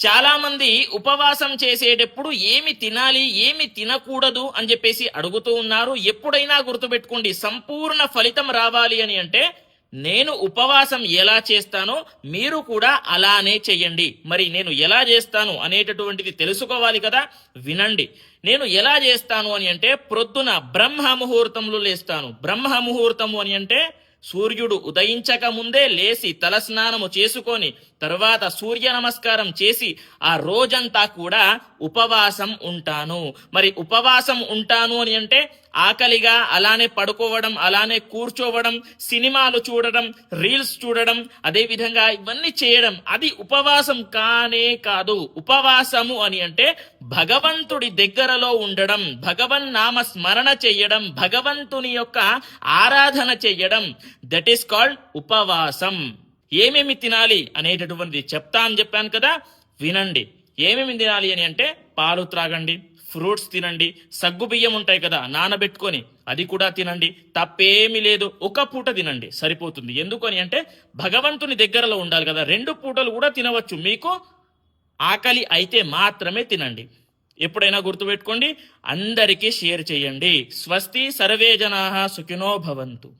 చాలామంది ఉపవాసం చేసేటప్పుడు ఏమి తినాలి ఏమి తినకూడదు అని చెప్పేసి అడుగుతూ ఉన్నారు. ఎప్పుడైనా గుర్తుపెట్టుకోండి, సంపూర్ణ ఫలితం రావాలి అని అంటే నేను ఉపవాసం ఎలా చేస్తానో మీరు కూడా అలానే చెయ్యండి. మరి నేను ఎలా చేస్తాను అనేటటువంటిది తెలుసుకోవాలి కదా, వినండి. నేను ఎలా చేస్తాను అని అంటే ప్రొద్దున బ్రహ్మ ముహూర్తంలో లేస్తాను. బ్రహ్మ ముహూర్తము అని అంటే సూర్యుడు ఉదయించక ముందే లేచి తలస్నానము చేసుకొని తర్వాత సూర్య నమస్కారం చేసి ఆ రోజంతా కూడా ఉపవాసం ఉంటాను. మరి ఉపవాసం ఉంటాను అని అంటే ఆకలిగా అలానే పడుకోవడం, అలానే కూర్చోవడం, సినిమాలు చూడడం, రీల్స్ చూడడం, అదే విధంగా ఇవన్నీ చేయడం అది ఉపవాసం కానే కాదు. ఉపవాసము అని అంటే భగవంతుడి దగ్గరలో ఉండడం, భగవన్ నామ స్మరణ చెయ్యడం, భగవంతుని యొక్క ఆరాధన చెయ్యడం, దట్ ఈస్ కాల్డ్ ఉపవాసం. ఏమేమి తినాలి అనేటటువంటిది చెప్తా అని చెప్పాను కదా, వినండి. ఏమేమి తినాలి అని అంటే పాలు త్రాగండి, ఫ్రూట్స్ తినండి, సగ్గు బియ్యం ఉంటాయి కదా నానబెట్టుకొని అది కూడా తినండి, తప్పేమీ లేదు. ఒక పూట తినండి సరిపోతుంది. ఎందుకని అంటే భగవంతుని దగ్గరలో ఉండాలి కదా. 2 పూటలు కూడా తినవచ్చు, మీకు ఆకలి అయితే మాత్రమే తినండి. ఎప్పుడైనా గుర్తుపెట్టుకోండి, అందరికీ షేర్ చేయండి. స్వస్తి, సర్వే జనాః సుఖినో భవంతు.